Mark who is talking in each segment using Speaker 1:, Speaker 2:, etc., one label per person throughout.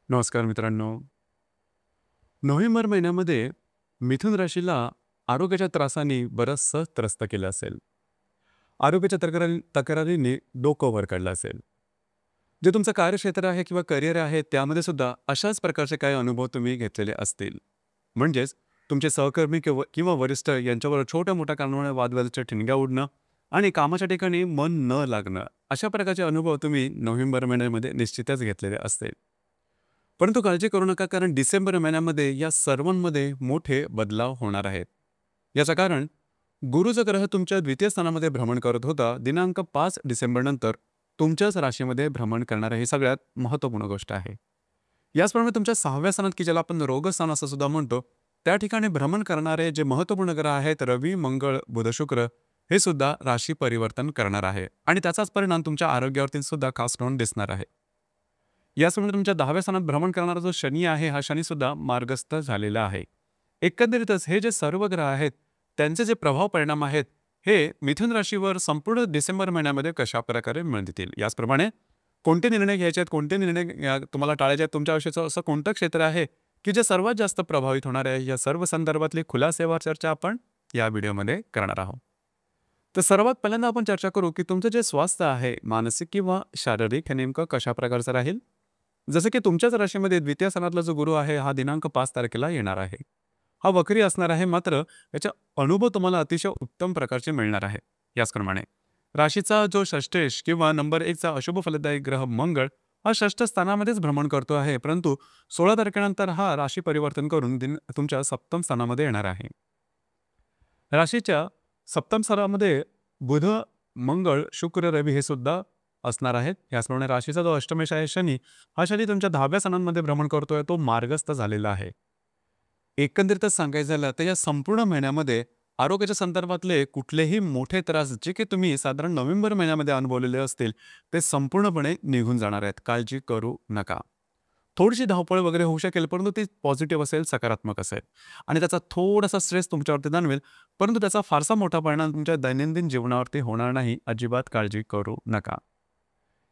Speaker 1: नमस्कार मित्रांनो. नोव्हेंबर महिन्यामध्ये मिथुन राशीला आरोग्याच्या त्रासाने बरचसं त्रस्त केलं असेल. आरोग्याच्या तक्रारींनी डोकं वर काढलं असेल. जे तुमचं कार्यक्षेत्र आहे किंवा करिअर आहे त्यामध्ये सुद्धा अशाच प्रकारचे काही अनुभव तुम्ही घेतलेले असतील. म्हणजेच तुमचे सहकर्मी किंवा वरिष्ठ यांच्याबरोबर छोट्या-मोठ्या कारणामुळे वादविवादाच्या ठिणग्या उडणं आणि कामाच्या ठिकाणी मन न लागणं, अशा प्रकारचे अनुभव तुम्ही नोव्हेंबर महिन्यामध्ये निश्चितच घेतलेले असतील. परंतु काळजी करू नका, कारण डिसेंबर महिन्यामध्ये या सर्वांमध्ये मोठे बदलाव होणार आहेत. याचं कारण गुरुचा ग्रह तुमच्या द्वितीय स्थानामध्ये भ्रमण करत होता. दिनांक 5 डिसेंबर नंतर तुमच्याच राशीमध्ये भ्रमण करणार ही सगळ्यात महत्त्वपूर्ण गोष्ट आहे. याचप्रमाणे तुमच्या 6व्या स्थानात, की ज्याला आपण रोगस्थान असं सुद्धा म्हणतो, त्या ठिकाणी भ्रमण करणारे जे महत्त्वपूर्ण ग्रह आहेत रवी, मंगळ, बुध, शुक्र, हे सुद्धा राशी परिवर्तन करणार आहे आणि त्याचाच परिणाम तुमच्या आरोग्यावरती सुद्धा खास करून दिसणार आहे. याचप्रमाणे तुमच्या 10व्या स्थानात भ्रमण करणारा जो शनी आहे, हा शनी सुद्धा मार्गस्थ झालेला आहे. एकंदरीतच हे जे सर्व ग्रह आहेत त्यांचे जे प्रभाव परिणाम आहेत, हे मिथुन राशीवर संपूर्ण डिसेंबर महिन्यामध्ये कशा प्रकारे मिळतील. याचप्रमाणे कोणते निर्णय घ्यायचे आहेत, कोणते निर्णय तुम्हाला टाळायचे आहेत, तुमच्या आयुष्याचं असं कोणतं क्षेत्र आहे की जे सर्वात जास्त प्रभावित होणार आहे, या सर्व संदर्भातली खुलासेवार चर्चा आपण या व्हिडिओमध्ये करणार आहोत. तर सर्वात पहिल्यांदा आपण चर्चा करू की तुमचं जे स्वास्थ्य आहे, मानसिक किंवा शारीरिक, हे नेमकं कशा प्रकारचं राहील. जसं की तुमच्याच राशीमध्ये द्वितीय स्थानातला जो गुरु आहे, हा दिनांक 5 तारखेला येणार आहे. हा वक्री असणार आहे, मात्र याचा अनुभव तुम्हाला अतिशय उत्तम प्रकारचे मिळणार आहे. याचप्रमाणे राशीचा जो षष्ठेश किंवा नंबर 1 चा अशुभ फलदायी ग्रह मंगळ हा षष्ठ स्थानामध्येच भ्रमण करतो आहे, परंतु 16 तारखेनंतर हा राशी परिवर्तन करून तुमच्या सप्तम स्थानामध्ये येणार आहे. राशीच्या सप्तम स्थानामध्ये बुध, मंगळ, शुक्र, रवी हे सुद्धा असणार आहेत. याचप्रमाणे राशीचा जो अष्टमेश आहे शनी, हा शनी तुमच्या 10व्या स्थानांमध्ये भ्रमण करतोय, तो मार्गस्थ झालेला आहे. एकंदरीतच सांगायचं झालं तर या संपूर्ण महिन्यामध्ये आरोग्याच्या संदर्भातले कुठलेही मोठे त्रास जे की तुम्ही साधारण नोव्हेंबर महिन्यामध्ये अनुभवलेले असतील, ते संपूर्णपणे निघून जाणार आहेत. काळजी करू नका. थोडीशी धावपळ वगैरे होऊ शकेल, परंतु ती पॉझिटिव्ह असेल, सकारात्मक असेल आणि त्याचा थोडासा स्ट्रेस तुमच्यावरती जाणवेल, परंतु त्याचा फारसा मोठा परिणाम तुमच्या दैनंदिन जीवनावरती होणार नाही. अजिबात काळजी करू नका.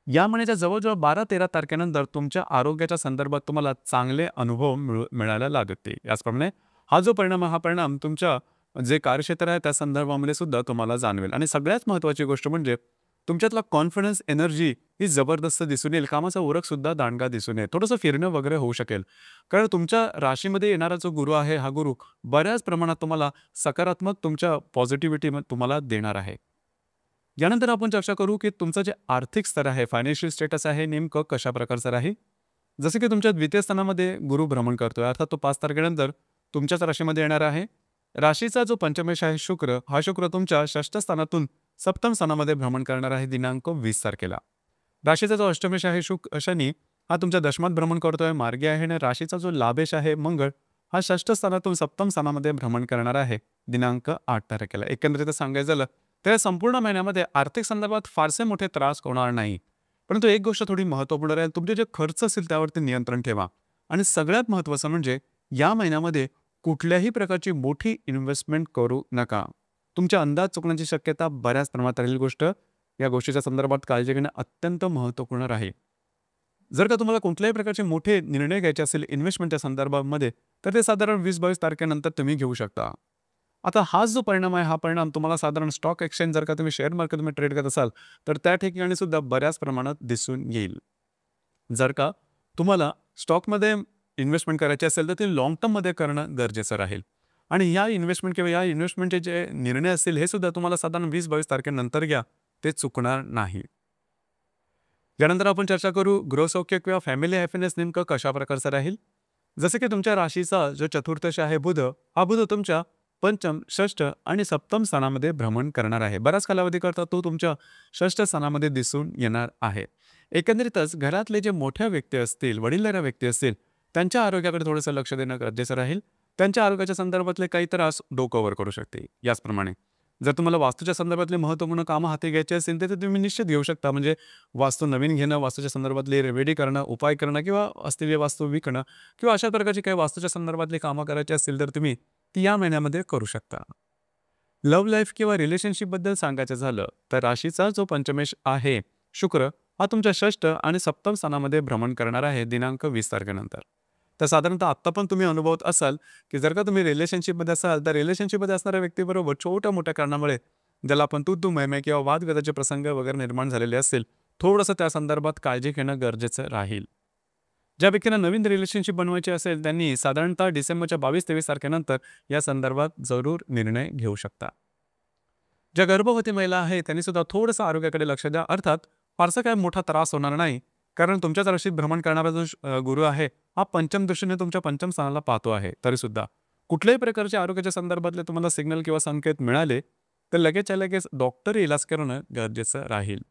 Speaker 1: या महिन्याच्या जवळजवळ 12-13 तारखेनंतर तुमच्या आरोग्याच्या संदर्भात तुम्हाला चांगले अनुभव मिळायला लागतील. याचप्रमाणे हा जो परिणाम आहे, हा परिणाम तुमच्या जे कार्यक्षेत्र आहे त्या संदर्भामध्ये सुद्धा तुम्हाला जाणवेल आणि सगळ्यात महत्त्वाची गोष्ट म्हणजे तुमच्यातला कॉन्फिडन्स, एनर्जी ही जबरदस्त दिसून येईल. कामाचा उरक सुद्धा दांडगा दिसून येईल. थोडंसं फिरणं वगैरे होऊ शकेल, कारण तुमच्या राशीमध्ये येणारा जो गुरु आहे, हा गुरु बऱ्याच प्रमाणात तुम्हाला सकारात्मक तुमच्या पॉझिटिव्हिटी तुम्हाला देणार आहे. यानंतर आपण चर्चा करू की तुमचं जे आर्थिक स्तर आहे, फायनान्शियल स्टेटस आहे, नेमकं कशा प्रकारचं राहील. जसं की तुमच्या द्वितीय स्थानामध्ये गुरु भ्रमण करतोय, अर्थात तो 5 तारखेनंतर तुमच्याच राशीमध्ये येणार आहे. राशीचा जो पंचमेश आहे शुक्र, हा शुक्र तुमच्या षष्ठ स्थानातून सप्तम स्थानामध्ये भ्रमण करणार आहे दिनांक 20 तारखेला. राशीचा जो अष्टमेश आहे शनी, हा तुमच्या दशमात भ्रमण करतोय, मार्गी आहे. आणि राशीचा जो लाभेश आहे मंगळ, हा षष्ठ स्थानातून सप्तम स्थानामध्ये भ्रमण करणार आहे दिनांक 8 तारखेला. एकंदरीत सांगायचं झालं तर या संपूर्ण महिन्यामध्ये आर्थिक संदर्भात फारसे मोठे त्रास होणार नाही. परंतु एक गोष्ट थोडी महत्त्वपूर्ण राहील, तुमचे जे खर्च असेल त्यावरती नियंत्रण ठेवा आणि सगळ्यात महत्त्वाचं म्हणजे या महिन्यामध्ये कुठल्याही प्रकारची मोठी इन्व्हेस्टमेंट करू नका. तुमच्या अंदाज चुकण्याची शक्यता बऱ्याच प्रमाणात राहील. या गोष्टीच्या संदर्भात काळजी घेणं अत्यंत महत्त्वपूर्ण राहील. जर का तुम्हाला कुठल्याही प्रकारचे मोठे निर्णय घ्यायचे असेल इन्व्हेस्टमेंटच्या संदर्भामध्ये, तर ते साधारण 20-22 तारखेनंतर तुम्ही घेऊ शकता. आता हाच जो परिणाम आहे, हा परिणाम तुम्हाला साधारण स्टॉक एक्सचेंज, जर का तुम्ही शेअर मार्केटमध्ये ट्रेड करत असाल, तर त्या ठिकाणी सुद्धा बऱ्याच प्रमाणात दिसून येईल. जर का तुम्हाला स्टॉकमध्ये इन्व्हेस्टमेंट करायची असेल, तर ती लॉंग टर्ममध्ये करणं गरजेचं राहील आणि या इन्व्हेस्टमेंट किंवा या इन्व्हेस्टमेंटचे जे निर्णय असतील, हे सुद्धा तुम्हाला साधारण 20-22 तारखेनंतर घ्या, ते चुकणार नाही. यानंतर आपण चर्चा करू गृहसौख्य किंवा फॅमिली हॅपीनेस नेमकं कशा प्रकारचं राहील. जसं की तुमच्या राशीचा जो चतुर्थश आहे बुध, हा बुध तुमच्या पंचम, षष्ठ आणि सप्तम स्थानामध्ये भ्रमण करणार आहे. बराच कालावधी करता तो तुमच्या षष्ठ स्थानामध्ये दिसून येणार आहे. एकंदरीतच घरातले जे मोठ्या व्यक्ती असतील, वडीलधाऱ्या व्यक्ती असतील, त्यांच्या आरोग्याकडे थोडंसं लक्ष देणं गरजेचं राहील. त्यांच्या आरोग्याच्या संदर्भातले काही त्रास डोकं वर करू शकते. याचप्रमाणे जर तुम्हाला वास्तूच्या संदर्भातले महत्त्वपूर्ण कामं हाती घ्यायची असेल, तर ते तुम्ही निश्चित घेऊ शकता. म्हणजे वास्तू नवीन घेणं, वास्तूच्या संदर्भातले रेमेडी करणं, उपाय करणं किंवा असलेली वास्तू विकणं किंवा अशा प्रकारची काही वास्तूच्या संदर्भातली कामं करायची असतील, तर तुम्ही ती या महिन्यामध्ये करू शकता. लव्ह लाईफ किंवा रिलेशनशिपबद्दल सांगायचं झालं तर राशीचा जो पंचमेश आहे शुक्र, हा तुमच्या षष्ठ आणि सप्तम स्थानामध्ये भ्रमण करणार आहे दिनांक 20 तारखेनंतर. तर साधारणतः आत्ता पण तुम्ही अनुभवत असाल, की जर का तुम्ही रिलेशनशिपमध्ये असाल, तर रिलेशनशिपमध्ये असणाऱ्या व्यक्तीबरोबर छोट्या-मोठ्या कारणामुळे ज्याला आपण तू-तू, मैं-मैं किंवा वादविवादाचे प्रसंग वगैरे निर्माण झालेले असतील, थोडंसं त्या संदर्भात काळजी घेणं गरजेचं राहील. ज्या व्यक्तींना नवीन रिलेशनशिप बनवायची असेल, त्यांनी साधारणतः डिसेंबरच्या 22-23 तारखेनंतर या संदर्भात जरूर निर्णय घेऊ शकता. ज्या गर्भवती महिला आहेत, त्यांनी सुद्धा थोडंसं आरोग्याकडे लक्ष द्या. अर्थात फारसा काही मोठा त्रास होणार नाही. कारण तुमच्याच राशीत भ्रमण करणारा जो गुरु आहे, हा पंचम दृष्टीने तुमच्या पंचम स्थानाला पाहतो आहे. तरीसुद्धा कुठल्याही प्रकारच्या आरोग्याच्या संदर्भातले तुम्हाला सिग्नल किंवा संकेत मिळाले, तर लगेचच्या लगेच डॉक्टरी इलाज करणं गरजेचं राहील.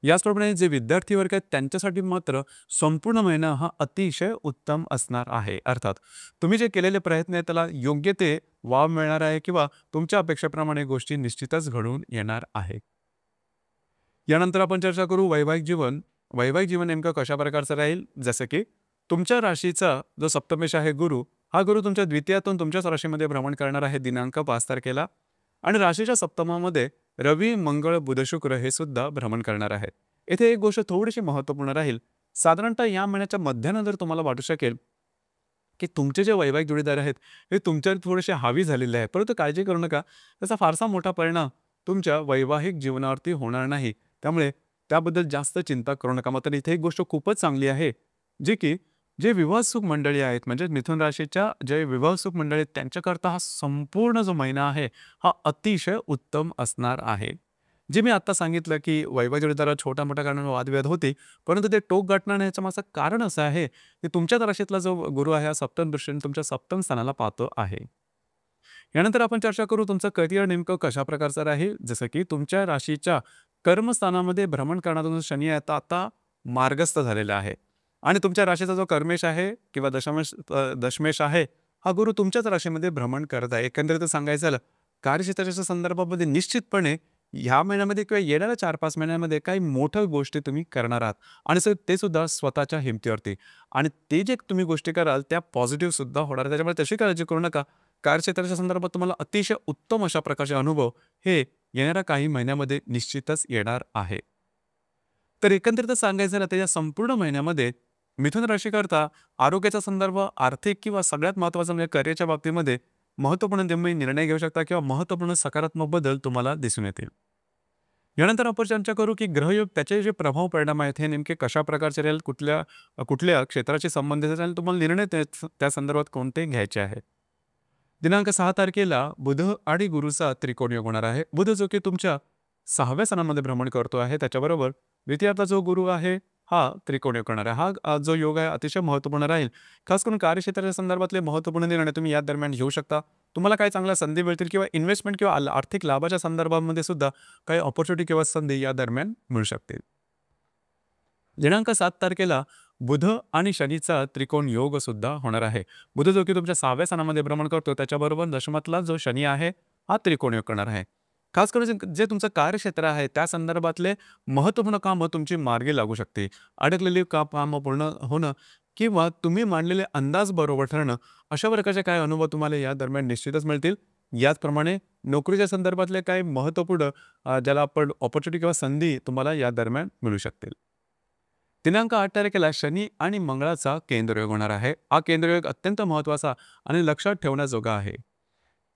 Speaker 1: याचप्रमाणे जे विद्यार्थी वर्ग आहेत त्यांच्यासाठी मात्र संपूर्ण महिना हा अतिशय उत्तम असणार आहे. अर्थात तुम्ही जे केलेले प्रयत्न आहेत त्याला योग्य ते वाव मिळणार आहे किंवा तुमच्या अपेक्षेप्रमाणे गोष्टी निश्चितच घडून येणार आहे. यानंतर आपण चर्चा करू वैवाहिक जीवन. वैवाहिक जीवन नेमकं कशा प्रकारचं राहील? जसं की तुमच्या राशीचा जो सप्तमेश आहे गुरु, हा गुरु तुमच्या द्वितीयातून तुमच्याच राशीमध्ये भ्रमण करणार आहे दिनांक 5 तारखेला आणि राशीच्या सप्तमामध्ये रवी, मंगळ, बुध, शुक्र हे सुद्धा भ्रमण करणार आहेत. येथे एक गोष्ट थोडीशी महत्त्वपूर्ण राहील. साधारणतः या महिन्याच्या मध्यानंतर तुम्हाला वाटू शकेल, की तुमचे जे वैवाहिक जोडीदार आहेत, हे तुमच्यावर थोडेसे हावी झालेले आहेत. परंतु काळजी करू नका. त्याचा फारसा मोठा परिणाम तुमच्या वैवाहिक जीवनावरती होणार नाही. त्यामुळे त्याबद्दल जास्त चिंता करू नका. मात्र इथे एक गोष्ट खूपच चांगली आहे, जी की जे विवाहसुख मंडळी आहेत, म्हणजे मिथुन राशीच्या जे विवाहसुख मंडळी आहेत, त्यांच्याकरता हा संपूर्ण जो महिना आहे, हा अतिशय उत्तम असणार आहे. जे मी आत्ता सांगितलं, की वैवाहिक जोडीदारात छोट्या-मोठ्या कारणाने वादविवाद होते, परंतु ते टोक गाठणार नाही याचं माझं कारण असं आहे, की तुमच्याच राशीतला जो गुरु आहे, हा सप्तम दृष्टीने तुमच्या सप्तम स्थानाला पाहतो आहे. यानंतर आपण चर्चा करू तुमचं करिअर नेमकं कशा प्रकारचं राहील. जसं की तुमच्या राशीच्या कर्मस्थानामध्ये भ्रमण करणारा जो शनी आहे आता आता मार्गस्थ झालेला आहे आणि तुमच्या राशीचा जो कर्मेश आहे किंवा दशमेश आहे, हा गुरु तुमच्याच राशीमध्ये भ्रमण करत आहे. एकंदरीत सांगायचं झालं, कार्यक्षेत्राच्या संदर्भामध्ये निश्चितपणे ह्या महिन्यामध्ये किंवा येणाऱ्या 4-5 महिन्यामध्ये काही मोठ्या गोष्टी तुम्ही करणार आहात आणि ते सुद्धा स्वतःच्या हिमतीवरती आणि ते जे तुम्ही गोष्टी कराल त्या पॉझिटिव्ह सुद्धा होणार. त्याच्यामुळे तशी काळजी करू नका. कार्यक्षेत्राच्या संदर्भात तुम्हाला अतिशय उत्तम अशा प्रकारचे अनुभव हे येणाऱ्या काही महिन्यामध्ये निश्चितच येणार आहे. तर एकंदरीत सांगायचं झालं तर या संपूर्ण महिन्यामध्ये मिथुन राशीकरता आरोग्याचा संदर्भ, आर्थिक किंवा सगळ्यात महत्त्वाचं म्हणजे करिअरच्या बाबतीमध्ये महत्त्वपूर्ण तुम्ही निर्णय घेऊ शकता किंवा महत्त्वपूर्ण सकारात्मक बदल तुम्हाला दिसून येतील. यानंतर आपण चर्चा करू की ग्रहयोग त्याचे जे प्रभाव परिणाम आहेत हे नेमके कशा प्रकारचे राहील, कुठल्या कुठल्या क्षेत्राशी संबंधित आहेत आणि तुम्हाला निर्णय त्या संदर्भात कोणते घ्यायचे आहेत. दिनांक 6 तारखेला बुध आणि गुरुचा त्रिकोण योग होणार आहे. बुध जो की तुमच्या 6व्या स्थानामध्ये भ्रमण करतो आहे, त्याच्याबरोबर द्वितीयातला जो गुरु आहे हा त्रिकोण योग करणार आहे. हा जो योग आहे अतिशय महत्त्वपूर्ण राहील. खास करून कार्यक्षेत्राच्या संदर्भातले महत्त्वपूर्ण निर्णय तुम्ही या दरम्यान घेऊ शकता. तुम्हाला काही चांगल्या संधी मिळतील किंवा इन्व्हेस्टमेंट किंवा आर्थिक लाभाच्या संदर्भामध्ये सुद्धा काही अपॉर्च्युनिटी किंवा संधी या दरम्यान मिळू शकतील. दिनांक 7 तारखेला बुध आणि शनीचा त्रिकोण योग सुद्धा होणार आहे. बुध जो की तुमच्या 6व्या स्थानामध्ये भ्रमण करतो, त्याच्याबरोबर दशमातला जो शनी आहे हा त्रिकोण योग करणार आहे. खास करून जे तुमचं कार्यक्षेत्र आहे त्या संदर्भातले महत्त्वपूर्ण कामं तुमची मार्गी लागू शकते. अडकलेली कामं पूर्ण होणं किंवा तुम्ही मांडलेले अंदाज बरोबर ठरणं, अशा प्रकारचे काही अनुभव तुम्हाला या दरम्यान निश्चितच मिळतील. याचप्रमाणे नोकरीच्या संदर्भातले काही महत्त्वपूर्ण ज्याला आपण अपॉर्च्युनिटी किंवा संधी तुम्हाला या दरम्यान मिळू शकतील. दिनांक 8 तारखेला शनी आणि मंगळाचा केंद्रयोग होणार आहे. हा केंद्रयोग अत्यंत महत्त्वाचा आणि लक्षात ठेवण्याजोगा आहे.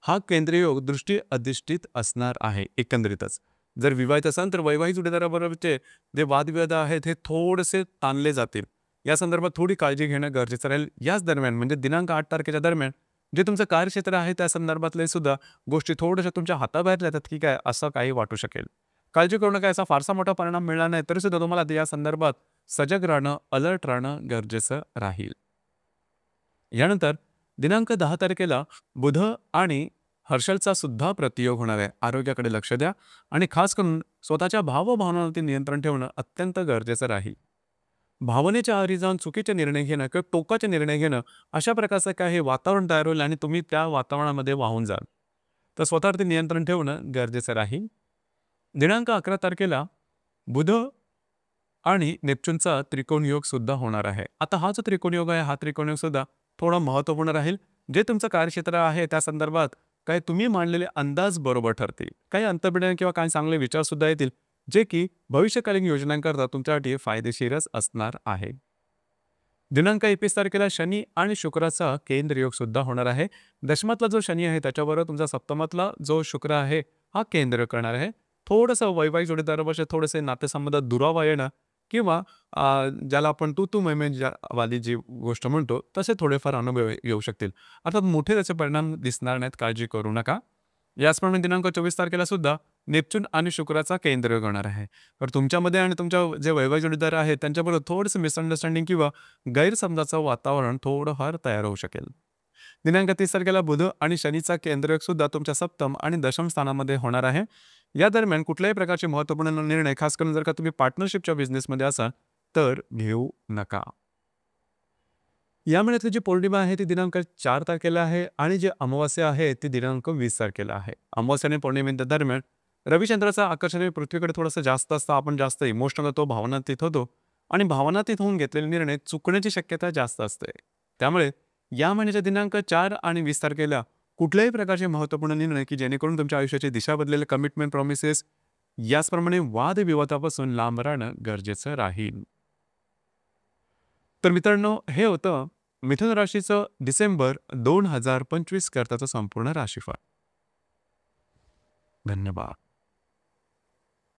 Speaker 1: हा केंद्रयोग दृष्टी अधिष्ठित असणार आहे. एकंदरीतच जर विवाहित असाल तर वैवाहिक जोडीदाराबरोबरचे जे वादविवाद आहेत हे थोडेसे ताणले जातील. या संदर्भात थोडी काळजी घेणं गरजेचं राहील. याच दरम्यान म्हणजे दिनांक 8 तारखेच्या दरम्यान जे तुमचं कार्यक्षेत्र आहे त्या संदर्भातले सुद्धा गोष्टी थोड्याशा तुमच्या हाताबाहेर जातात की काय असं काही वाटू शकेल. काळजी करू नका, याचा फारसा मोठा परिणाम मिळणार नाही. तरी सुद्धा तुम्हाला या संदर्भात सजग राहणं, अलर्ट राहणं गरजेचं राहील. यानंतर दिनांक 10 तारखेला बुध आणि हर्षलचा सुद्धा प्रतियोग होणार आहे. आरोग्याकडे लक्ष द्या आणि खास करून स्वतःच्या भावभावनांवरती नियंत्रण ठेवणं अत्यंत गरजेचं राहील. भावनेच्या आहारी जाऊन चुकीचे निर्णय घेणं किंवा टोकाचे निर्णय घेणं अशा प्रकारचं काही वातावरण तयार होईल आणि तुम्ही त्या वातावरणामध्ये वाहून जाल. तर स्वतःवरती नियंत्रण ठेवणं गरजेचं राहील. दिनांक 11 तारखेला बुध आणि नेपच्यूनचा त्रिकोण योग सुद्धा होणार आहे. आता हा जो त्रिकोण योग आहे हा त्रिकोण योग सुद्धा थोडा महत्त्वपूर्ण राहील. जे तुमचं कार्यक्षेत्र आहे त्या संदर्भात काही तुम्ही मांडलेले अंदाज बरोबर ठरतील. काही अंतर्ज्ञान किंवा काही चांगले विचार सुद्धा येतील. जे की भविष्यकालीन योजनांकरता तुमच्यासाठी फायदेशीरच असणार आहे. दिनांक 21 तारखेला शनी आणि शुक्राचा केंद्र योग सुद्धा होणार आहे. दशमातला जो शनी आहे त्याच्याबरोबर तुमचा सप्तमातला जो शुक्र आहे हा केंद्र करणार आहे. थोडंसं वैवाहिक जोडीदारापाशी थोडेसे नातेसंबंधात दुरावा येणं किंवा ज्याला आपण तू मैमे वाली जी गोष्ट म्हणतो तसे थोडेफार अनुभव येऊ शकतील. अर्थात मोठे त्याचे परिणाम दिसणार नाहीत, काळजी करू नका. याचप्रमाणे दिनांक 24 तारखेला सुद्धा नेपच्यून आणि शुक्राचा केंद्र योग होणार आहे. तर तुमच्यामध्ये आणि तुमच्या जे वैवाहिक जोडीदार आहेत त्यांच्याबरोबर थोडंसं मिसअंडरस्टँडिंग किंवा गैरसमजाचं वातावरण थोडंफार तयार होऊ शकेल. दिनांक 30 तारखेला बुध आणि शनीचा केंद्रयोग सुद्धा तुमच्या सप्तम आणि दशम स्थानामध्ये होणार आहे. या दरम्यान कुठल्याही प्रकारचे महत्त्वपूर्ण निर्णय, खास करून जर का तुम्ही पार्टनरशिपच्या बिझनेसमध्ये असाल तर घेऊ नका. या महिन्यातली जी पौर्णिमा आहे ती दिनांक 4 तारखेला आहे आणि जी अमावास्या आहे ती दिनांक 20 तारखेला आहे. अमावास्या आणि पौर्णिमेच्या दरम्यान रविचंद्राचं आकर्षण हे पृथ्वीकडे थोडंसं जास्त असतं. आपण जास्त इमोशनल होतो, भावनातीत होतो आणि भावनातीत होऊन घेतलेले निर्णय चुकण्याची शक्यता जास्त असते. त्यामुळे या महिन्याच्या दिनांक 4 आणि 20 तारखेला कुठल्याही प्रकारचे महत्त्वपूर्ण निर्णय की जेणेकरून तुमच्या आयुष्याची दिशा बदलेले, कमिटमेंट, प्रॉमिसेस याचप्रमाणे वादविवादापासून लांब राहणं गरजेचं राहील. तर मित्रांनो, हे होतं मिथुन राशीचं डिसेंबर 2025 करताचं संपूर्ण राशीफळ. धन्यवाद.